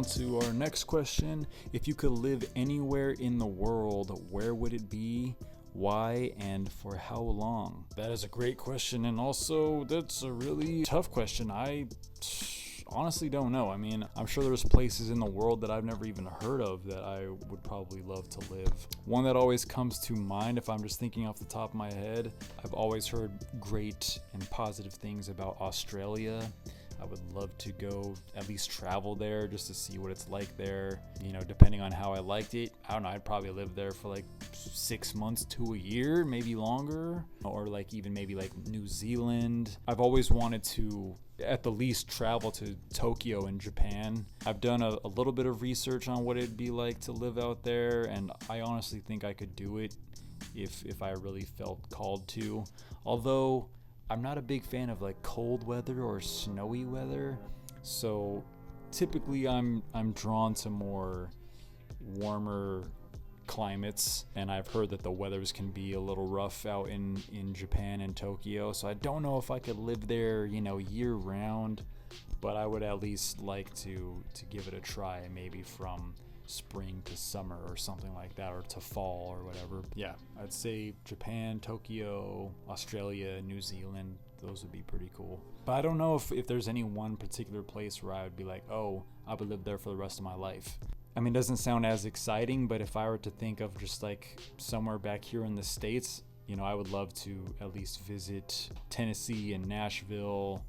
on to our next question. If you could live anywhere in the world, where would it be? Why and for how long? That is a great question, and also that's a really tough question. I honestly don't know. I mean, I'm sure there's places in the world that I've never even heard of that I would probably love to live. One that always comes to mind, if I'm just thinking off the top of my head, I've always heard great and positive things about Australia. I would love to go at least travel there just to see what it's like there. You know, depending on how I liked it, I don't know, I'd probably live there for like 6 months to a year, maybe longer, or like even maybe like New Zealand. I've always wanted to at the least travel to Tokyo in Japan. I've done a little bit of research on what it'd be like to live out there, and I honestly think I could do it if I really felt called to. Although I'm not a big fan of like cold weather or snowy weather, so typically I'm drawn to more warmer climates, and I've heard that the weathers can be a little rough out in Japan and Tokyo, so I don't know if I could live there, you know, year round, but I would at least like to give it a try, maybe from spring to summer or something like that, or to fall or whatever. Yeah, I'd say Japan, Tokyo, Australia, New Zealand, those would be pretty cool. But I don't know if there's any one particular place where I would be like, oh, I would live there for the rest of my life. I mean, it doesn't sound as exciting, but if I were to think of just like somewhere back here in the States, you know, I would love to at least visit Tennessee and Nashville,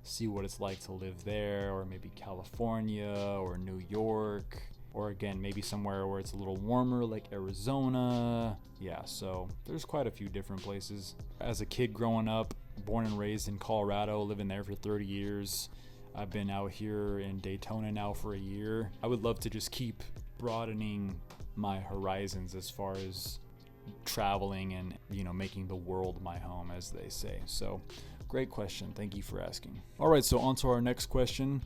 see what it's like to live there, or maybe California or New York, or again, maybe somewhere where it's a little warmer like Arizona. Yeah, so there's quite a few different places. As a kid growing up, born and raised in Colorado, living there for 30 years, I've been out here in Daytona now for a year. I would love to just keep broadening my horizons as far as traveling and, you know, making the world my home, as they say. So, great question. Thank you for asking. All right, so on to our next question.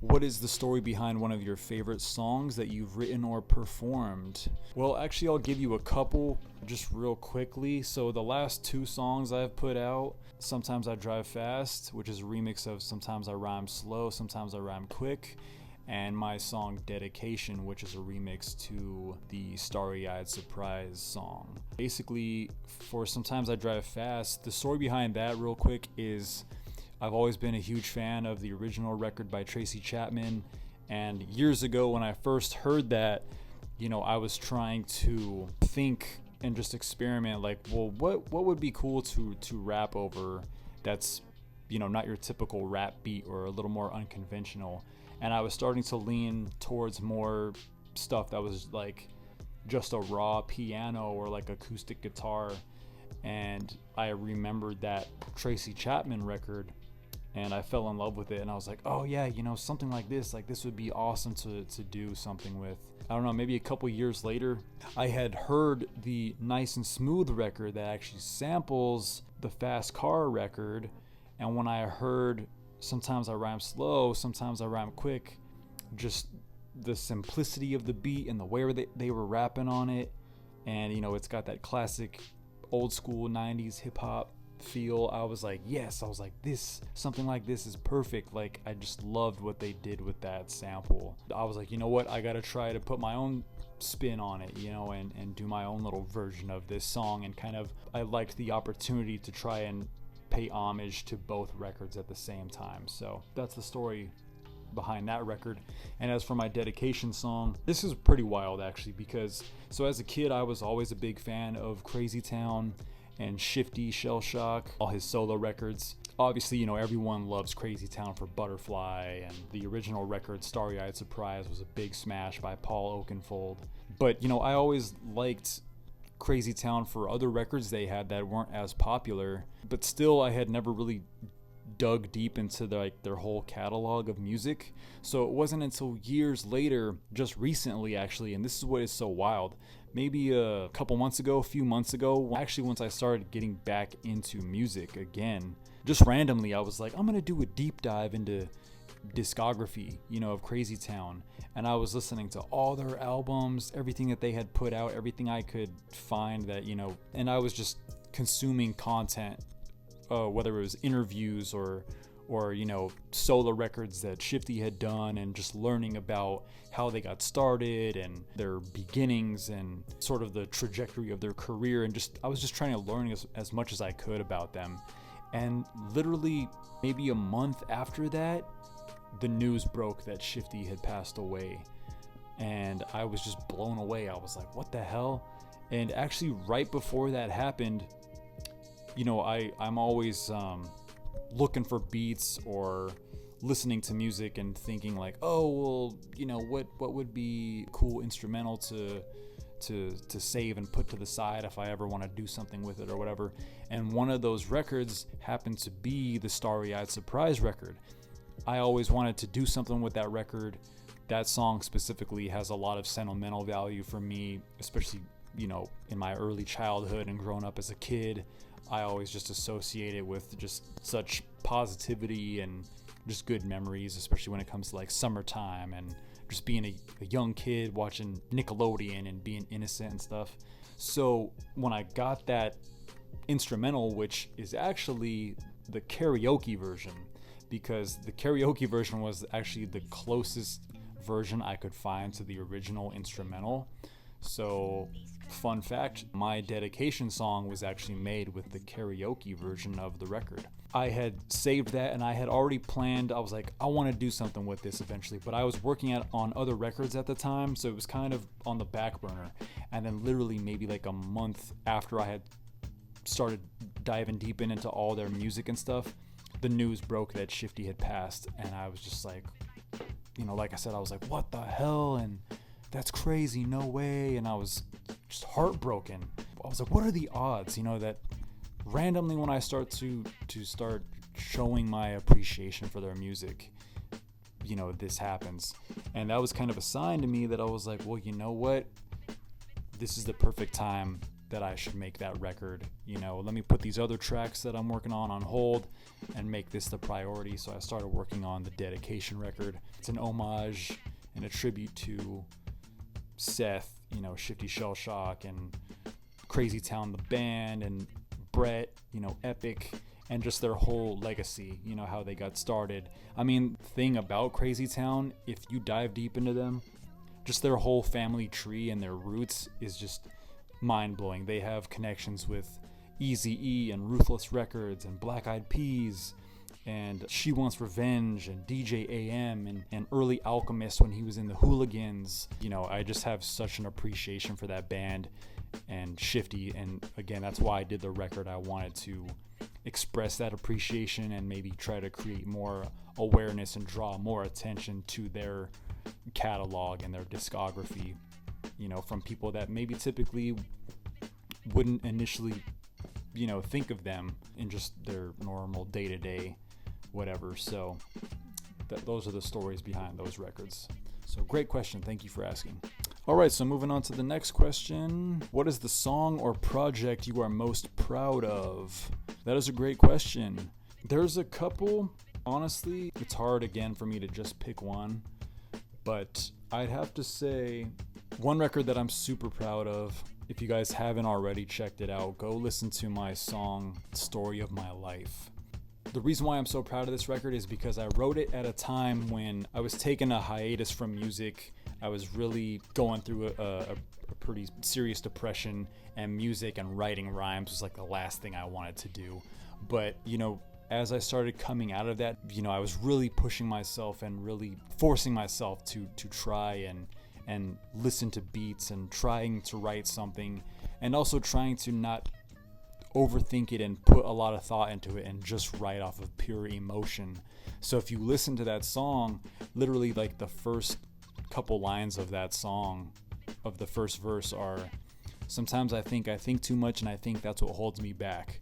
What is the story behind one of your favorite songs that you've written or performed? Well, actually, I'll give you a couple just real quickly. So the last 2 songs I've put out, Sometimes I Drive Fast, which is a remix of Sometimes I Rhyme Slow, Sometimes I Rhyme Quick, and my song Dedication, which is a remix to the Starry-Eyed Surprise song. Basically, for Sometimes I Drive Fast, the story behind that real quick is I've always been a huge fan of the original record by Tracy Chapman, and years ago when I first heard that, you know, I was trying to think and just experiment, like, well, what would be cool to rap over that's, you know, not your typical rap beat or a little more unconventional. And I was starting to lean towards more stuff that was like just a raw piano or like acoustic guitar. And I remembered that Tracy Chapman record, and I fell in love with it, and I was like, oh yeah, you know, something like this would be awesome to do something with. I don't know, maybe a couple years later, I had heard the Nice and Smooth record that actually samples the Fast Car record, and when I heard Sometimes I Rhyme Slow, Sometimes I Rhyme Quick, just the simplicity of the beat and the way they were rapping on it, and, you know, it's got that classic old school 90s hip hop feel. I was like, yes, this, something like this is perfect. Like, I just loved what they did with that sample. I was like, you know what, I gotta try to put my own spin on it, you know, and do my own little version of this song. And kind of, I liked the opportunity to try and pay homage to both records at the same time. So that's the story behind that record. And as for my Dedication song, this is pretty wild actually, because so as a kid I was always a big fan of Crazy Town and Shifty Shell Shock, all his solo records. Obviously, you know, everyone loves Crazy Town for Butterfly, and the original record Starry-Eyed Surprise was a big smash by Paul Oakenfold. But, you know, I always liked Crazy Town for other records they had that weren't as popular, but still I had never really dug deep into their whole catalog of music. So it wasn't until years later, just recently actually, and this is what is so wild, maybe a few months ago, actually once I started getting back into music again, just randomly I was like, I'm gonna do a deep dive into discography, you know, of Crazy Town, and I was listening to all their albums, everything that they had put out, everything I could find that, you know, and I was just consuming content, whether it was interviews or or, solo records that Shifty had done, and just learning about how they got started and their beginnings and sort of the trajectory of their career. And I was just trying to learn as much as I could about them. And literally maybe a month after that, the news broke that Shifty had passed away. And I was just blown away. I was like, what the hell? And actually right before that happened, I'm always looking for beats or listening to music and thinking like, oh, well, what would be cool instrumental to save and put to the side if I ever want to do something with it or whatever. And one of those records happened to be the Starry-Eyed Surprise record. I always wanted to do something with that record. That song specifically has a lot of sentimental value for me, especially, in my early childhood and growing up as a kid. I always just associate it with just such positivity and just good memories, especially when it comes to like summertime and just being a young kid watching Nickelodeon and being innocent and stuff. So when I got that instrumental, which is actually the karaoke version, because the karaoke version was actually the closest version I could find to the original instrumental. So fun fact, my dedication song was actually made with the karaoke version of the record. I had saved that and I had already planned, I was like, I want to do something with this eventually, but I was working on other records at the time, so it was kind of on the back burner. And then literally maybe like a month after I had started diving deep into all their music and stuff, the news broke that Shifty had passed, and I was just like, like I said, I was like, what the hell? And that's crazy, no way. And I was just heartbroken. I was like, what are the odds, that randomly when I start to start showing my appreciation for their music, this happens. And that was kind of a sign to me that I was like, well, you know what? This is the perfect time that I should make that record. Let me put these other tracks that I'm working on hold and make this the priority. So I started working on the dedication record. It's an homage and a tribute to Seth, Shifty Shell Shock, and Crazy Town the band, and Brett, Epic, and just their whole legacy, how they got started. I mean, thing about Crazy Town, if you dive deep into them, just their whole family tree and their roots is just mind-blowing. They have connections with Eazy-E and Ruthless Records and Black Eyed Peas and She Wants Revenge and DJ AM and early Alchemist when he was in the Hooligans. I just have such an appreciation for that band and Shifty, and again, that's why I did the record. I wanted to express that appreciation and maybe try to create more awareness and draw more attention to their catalog and their discography, from people that maybe typically wouldn't initially, think of them in just their normal day-to-day whatever. So those are the stories behind those records. So great question. Thank you for asking. All right, so moving on to the next question. What is the song or project you are most proud of? That is a great question. There's a couple. Honestly, it's hard again for me to just pick one, but I'd have to say one record that I'm super proud of. If you guys haven't already checked it out, go listen to my song, Story of My Life. The reason why I'm so proud of this record is because I wrote it at a time when I was taking a hiatus from music. I was really going through a pretty serious depression, and music and writing rhymes was like the last thing I wanted to do. But, as I started coming out of that, I was really pushing myself and really forcing myself to try and listen to beats and trying to write something, and also trying to not overthink it and put a lot of thought into it and just write off of pure emotion. So if you listen to that song, literally like the first couple lines of that song, of the first verse, are, sometimes I think too much, and I think that's what holds me back.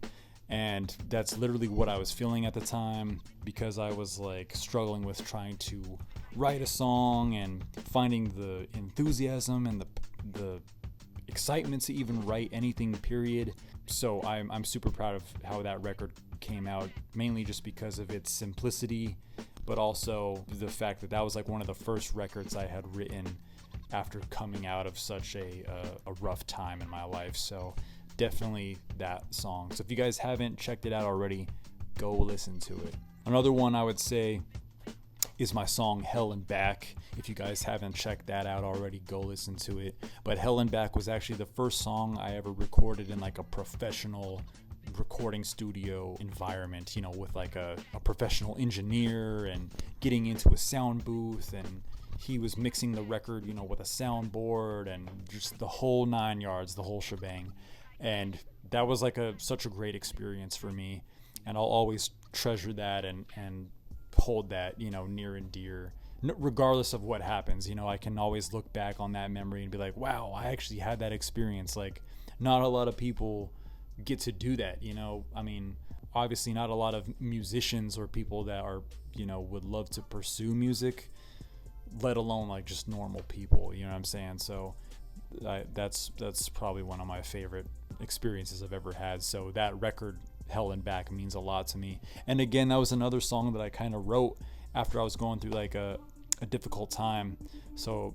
And that's literally what I was feeling at the time, because I was like struggling with trying to write a song and finding the enthusiasm and the excitement to even write anything, period. So I'm super proud of how that record came out, mainly just because of its simplicity, but also the fact that was like one of the first records I had written after coming out of such a rough time in my life. So definitely that song. So if you guys haven't checked it out already, go listen to it. Another one I would say is my song Hell and Back. If you guys haven't checked that out already, go listen to it. But Hell and Back was actually the first song I ever recorded in like a professional recording studio environment, you know, with like a professional engineer and getting into a sound booth, and he was mixing the record, you know, with a soundboard and just the whole 9 yards, the whole shebang. And that was like such a great experience for me, and I'll always treasure that and hold that, you know, near and dear, regardless of what happens. You know, I can always look back on that memory and be like, wow, I actually had that experience. Like, not a lot of people get to do that, you know. I mean, obviously not a lot of musicians or people that are, you know, would love to pursue music, let alone like just normal people, you know what I'm saying? So that's probably one of my favorite experiences I've ever had. So that record, Hell and Back, means a lot to me. And again, that was another song that I kind of wrote after I was going through like a difficult time. So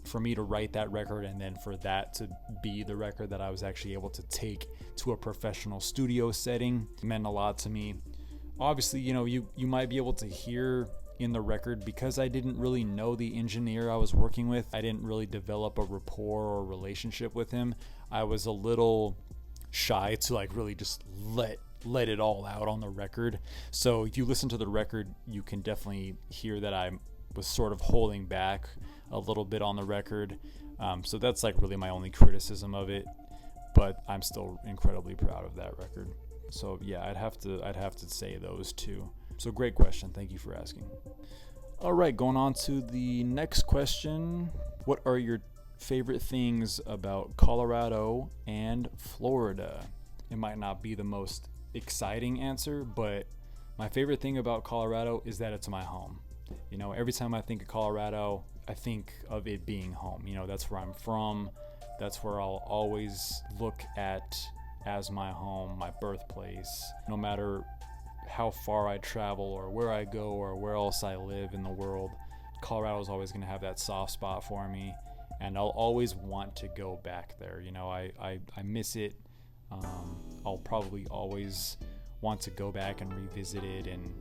for me to write that record and then for that to be the record that I was actually able to take to a professional studio setting meant a lot to me. Obviously, you know, you might be able to hear in the record, because I didn't really know the engineer I was working with, I didn't really develop a rapport or relationship with him. I was a little shy to like really just let it all out on the record. So if you listen to the record, you can definitely hear that I was sort of holding back a little bit on the record. So that's like really my only criticism of it, but I'm still incredibly proud of that record. So yeah, I'd have to say those two. So great question. Thank you for asking. All right, going on to the next question. What are your favorite things about Colorado and Florida? It might not be the most exciting answer, but my favorite thing about Colorado is that it's my home. You know, every time I think of Colorado, I think of it being home. You know, that's where I'm from. That's where I'll always look at as my home, my birthplace. No matter how far I travel or where I go or where else I live in the world, Colorado is always going to have that soft spot for me, and I'll always want to go back there. You know, I miss it. I'll probably always want to go back and revisit it and,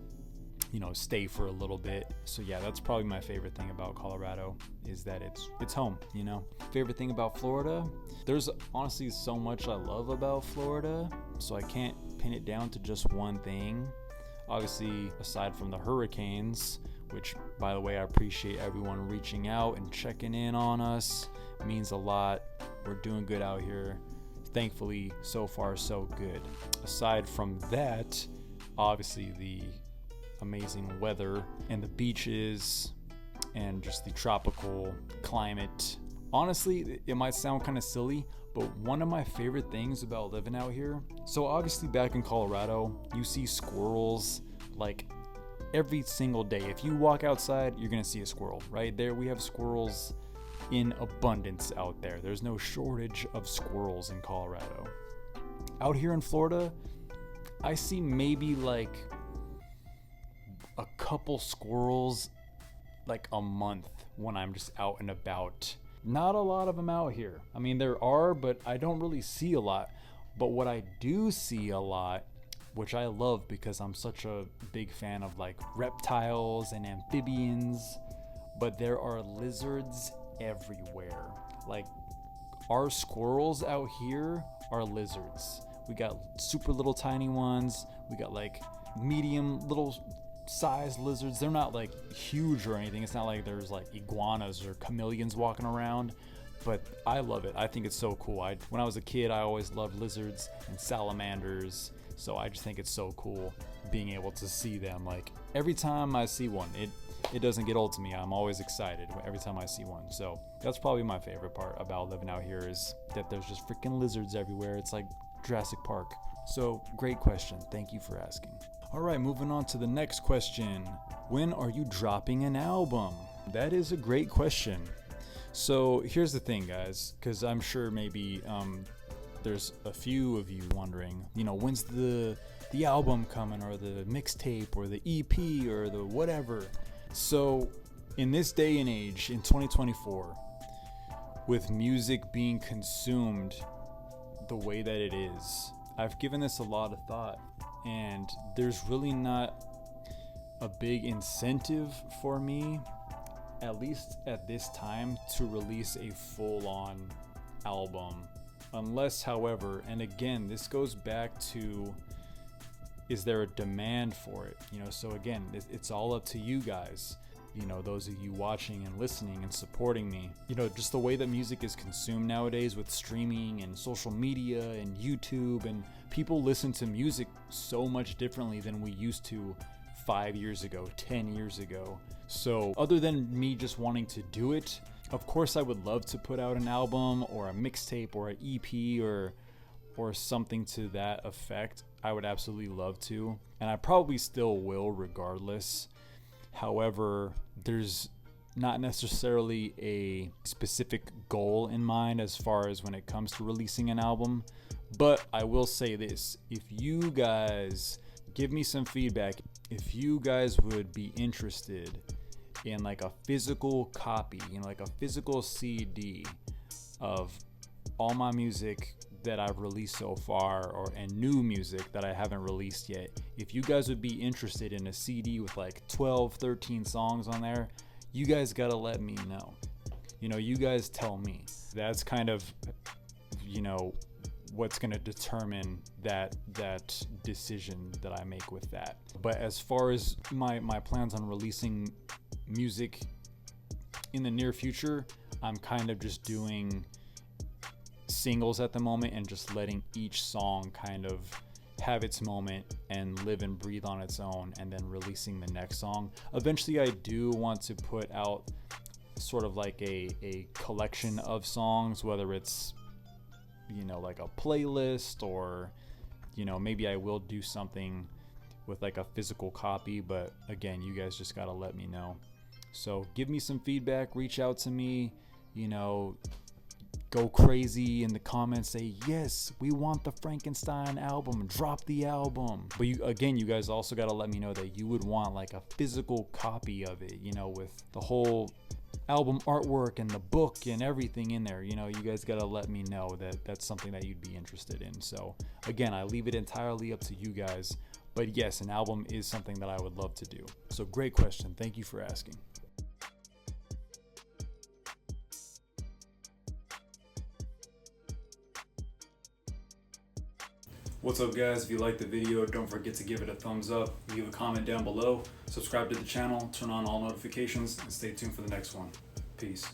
you know, stay for a little bit. So yeah, that's probably my favorite thing about Colorado, is that it's home, you know. Favorite thing about Florida? There's honestly so much I love about Florida, so I can't pin it down to just one thing. Obviously, aside from the hurricanes, which, by the way, I appreciate everyone reaching out and checking in on us. It means a lot. We're doing good out here. Thankfully, so far, so good. Aside from that, obviously the amazing weather and the beaches and just the tropical climate. Honestly, it might sound kind of silly, but one of my favorite things about living out here, so obviously back in Colorado, you see squirrels like every single day. If you walk outside, you're gonna see a squirrel. Right there, we have squirrels in abundance out there. There's no shortage of squirrels in Colorado. Out here in Florida, I see maybe like a couple squirrels like a month when I'm just out and about. Not a lot of them out here. I mean, there are, but I don't really see a lot. But what I do see a lot, which I love because I'm such a big fan of like reptiles and amphibians, but there are lizards everywhere. Like, our squirrels out here are lizards. We got super little tiny ones. We got like medium little size lizards. They're not like huge or anything. It's not like there's like iguanas or chameleons walking around, but I love it. I think it's so cool. When I was a kid, I always loved lizards and salamanders, so I just think it's so cool being able to see them. Like, every time I see one, it doesn't get old to me. I'm always excited every time I see one. So that's probably my favorite part about living out here, is that there's just freaking lizards everywhere. It's like Jurassic Park. So great question. Thank you for asking. All right, moving on to the next question. When are you dropping an album? That is a great question. So here's the thing, guys, because I'm sure maybe there's a few of you wondering, you know, when's the album coming, or the mixtape, or the EP, or the whatever. So in this day and age, in 2024, with music being consumed the way that it is, I've given this a lot of thought, and there's really not a big incentive for me, at least at this time, to release a full-on album. Unless, however, and again, this goes back to, is there a demand for it? You know, so again, it's all up to you guys. You know, those of you watching and listening and supporting me. You know, just the way that music is consumed nowadays with streaming and social media and YouTube, and people listen to music so much differently than we used to 5 years ago, 10 years ago. So other than me just wanting to do it, of course I would love to put out an album or a mixtape or an EP or something to that effect. I would absolutely love to, and I probably still will regardless. However, there's not necessarily a specific goal in mind as far as when it comes to releasing an album. But I will say this, if you guys give me some feedback, if you guys would be interested in like a physical copy, you know, like a physical CD of all my music that I've released so far, and new music that I haven't released yet, if you guys would be interested in a CD with like 12, 13 songs on there, you guys gotta let me know. You know, you guys tell me. That's kind of, you know, what's gonna determine that decision that I make with that. But as far as my plans on releasing music in the near future, I'm kind of just doing singles at the moment and just letting each song kind of have its moment and live and breathe on its own, and then releasing the next song. Eventually I do want to put out sort of like a collection of songs, whether it's, you know, like a playlist, or, you know, maybe I will do something with like a physical copy. But again, you guys just gotta let me know. So give me some feedback, reach out to me, you know, go crazy in the comments, say yes, we want the Frankenstein album, drop the album. But you guys also got to let me know that you would want like a physical copy of it, you know, with the whole album artwork and the book and everything in there. You know, you guys got to let me know that that's something that you'd be interested in. So again, I leave it entirely up to you guys, but yes, an album is something that I would love to do. So great question, thank you for asking. What's up guys, if you liked the video, don't forget to give it a thumbs up, leave a comment down below, subscribe to the channel, turn on all notifications, and stay tuned for the next one. Peace.